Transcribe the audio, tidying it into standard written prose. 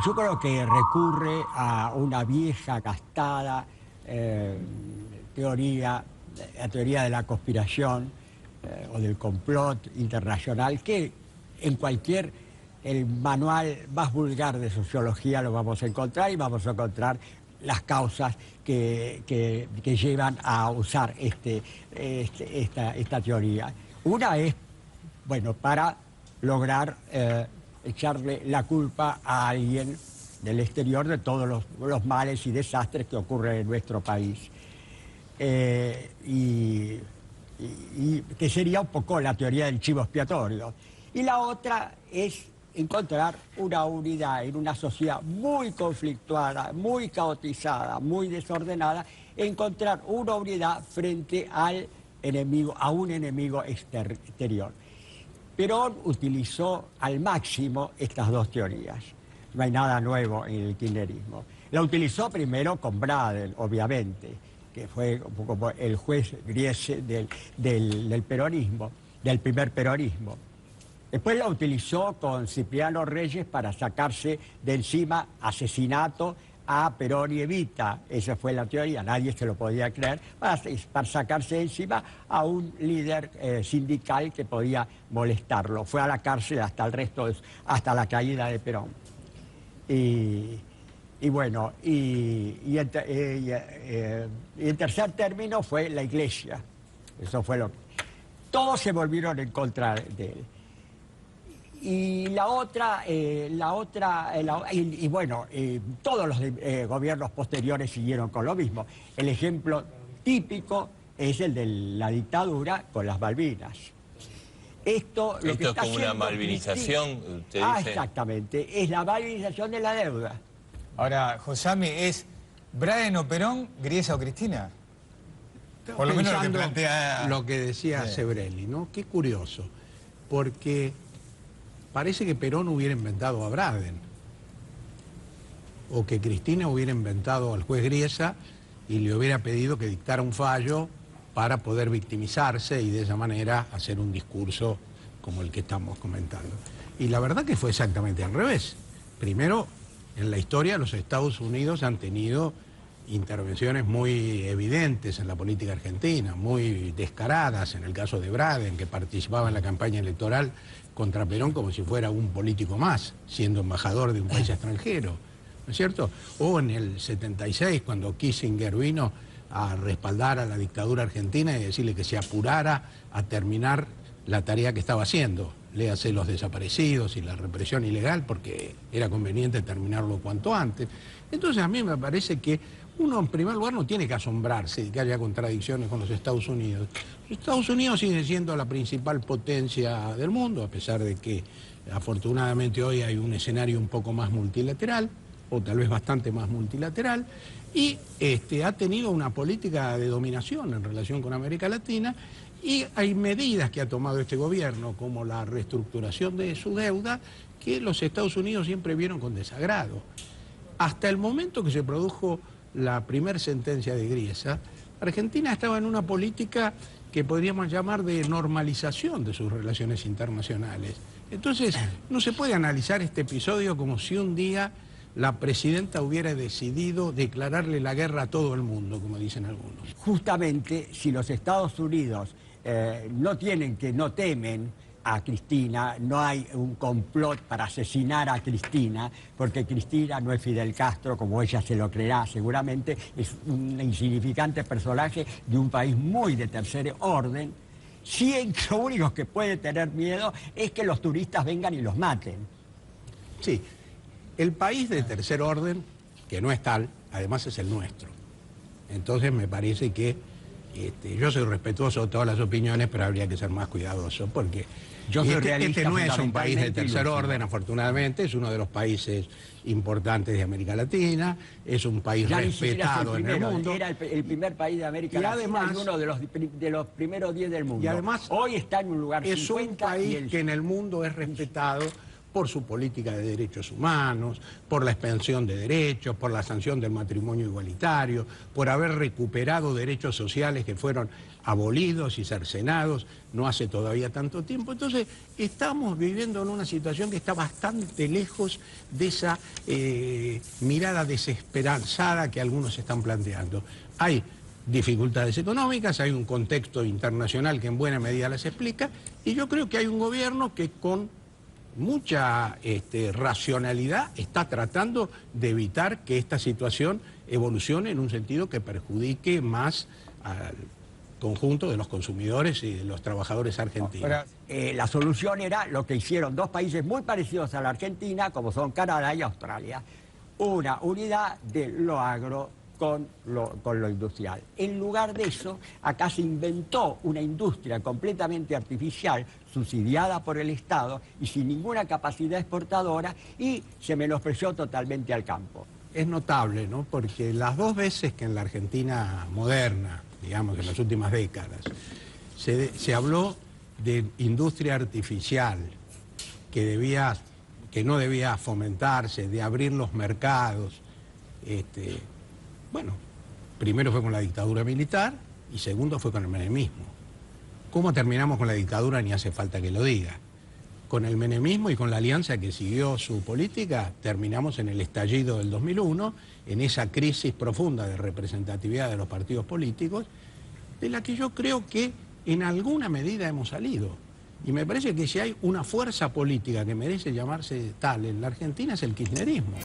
Yo creo que recurre a una vieja, gastada teoría, la teoría de la conspiración o del complot internacional, que en cualquier el manual más vulgar de sociología lo vamos a encontrar, y vamos a encontrar las causas que llevan a usar esta teoría. Una es, bueno, para lograr echarle la culpa a alguien del exterior de todos los males y desastres que ocurren en nuestro país. Y que sería un poco la teoría del chivo expiatorio. Y la otra es encontrar una unidad en una sociedad muy conflictuada, muy caotizada, muy desordenada, encontrar una unidad frente al enemigo, a un enemigo exterior. Perón utilizó al máximo estas dos teorías. No hay nada nuevo en el kirchnerismo. La utilizó primero con Braden, obviamente, que fue como el juez Griese del peronismo, del primer peronismo. Después la utilizó con Cipriano Reyes para sacarse de encima asesinato a Perón y Evita. Esa fue la teoría, nadie se lo podía creer, para sacarse de encima a un líder sindical que podía molestarlo. Fue a la cárcel hasta la caída de Perón. Y bueno, en tercer término fue la Iglesia. Eso fue lo que... Todos se volvieron en contra de él. Y todos los gobiernos posteriores siguieron con lo mismo. El ejemplo típico es el de la dictadura con las Malvinas. Esto es como una malvinización, usted dice. Exactamente, es la malvinización de la deuda. Ahora, Josami, ¿es Braden o Perón, Griesa o Cristina? Por lo menos lo que plantea... Lo que decía Sebrelli, ¿no? Qué curioso, porque parece que Perón hubiera inventado a Braden, o que Cristina hubiera inventado al juez Griesa y le hubiera pedido que dictara un fallo para poder victimizarse y de esa manera hacer un discurso como el que estamos comentando. Y la verdad que fue exactamente al revés. Primero, en la historia los Estados Unidos han tenido intervenciones muy evidentes en la política argentina, muy descaradas, en el caso de Braden, que participaba en la campaña electoral contra Perón como si fuera un político más, siendo embajador de un país extranjero, ¿no es cierto? O en el 76, cuando Kissinger vino a respaldar a la dictadura argentina y decirle que se apurara a terminar la tarea que estaba haciendo, léase los desaparecidos y la represión ilegal, porque era conveniente terminarlo cuanto antes. Entonces a mí me parece que uno en primer lugar no tiene que asombrarse de que haya contradicciones con los Estados Unidos. Los Estados Unidos sigue siendo la principal potencia del mundo, a pesar de que afortunadamente hoy hay un escenario un poco más multilateral, o tal vez bastante más multilateral, y ha tenido una política de dominación en relación con América Latina, y hay medidas que ha tomado este gobierno, como la reestructuración de su deuda, que los Estados Unidos siempre vieron con desagrado. Hasta el momento que se produjo la primera sentencia de Griesa, Argentina estaba en una política que podríamos llamar de normalización de sus relaciones internacionales. Entonces, no se puede analizar este episodio como si un día la presidenta hubiera decidido declararle la guerra a todo el mundo, como dicen algunos. Justamente, si los Estados Unidos no temen a Cristina, no hay un complot para asesinar a Cristina, porque Cristina no es Fidel Castro, como ella se lo creerá seguramente, es un insignificante personaje de un país muy de tercer orden. Sí, lo único que puede tener miedo es que los turistas vengan y los maten. Sí, el país de tercer orden, que no es tal, además es el nuestro. Entonces me parece que yo soy respetuoso de todas las opiniones, pero habría que ser más cuidadoso, porque este no es un país de tercer orden, afortunadamente, es uno de los países importantes de América Latina, es un país respetado en el mundo. Era el primer país de América Latina y uno de los primeros 10 del mundo. Y además hoy está en un lugar 50. Es un país que en el mundo es respetado por su política de derechos humanos, por la expansión de derechos, por la sanción del matrimonio igualitario, por haber recuperado derechos sociales que fueron abolidos y cercenados no hace todavía tanto tiempo. Entonces, estamos viviendo en una situación que está bastante lejos de esa mirada desesperanzada que algunos están planteando. Hay dificultades económicas, hay un contexto internacional que en buena medida las explica, y yo creo que hay un gobierno que con mucha racionalidad está tratando de evitar que esta situación evolucione en un sentido que perjudique más al conjunto de los consumidores y de los trabajadores argentinos. La solución era lo que hicieron dos países muy parecidos a la Argentina, como son Canadá y Australia, una unidad de lo agro con lo industrial. En lugar de eso, acá se inventó una industria completamente artificial, subsidiada por el Estado y sin ninguna capacidad exportadora, y se menospreció totalmente al campo. Es notable, ¿no? Porque las dos veces que en la Argentina moderna, digamos en las últimas décadas, se habló de industria artificial que no debía fomentarse, de abrir los mercados, bueno, primero fue con la dictadura militar y segundo fue con el menemismo. ¿Cómo terminamos con la dictadura? Ni hace falta que lo diga. Con el menemismo y con la alianza que siguió su política, terminamos en el estallido del 2001, en esa crisis profunda de representatividad de los partidos políticos, de la que yo creo que en alguna medida hemos salido. Y me parece que si hay una fuerza política que merece llamarse tal en la Argentina es el kirchnerismo.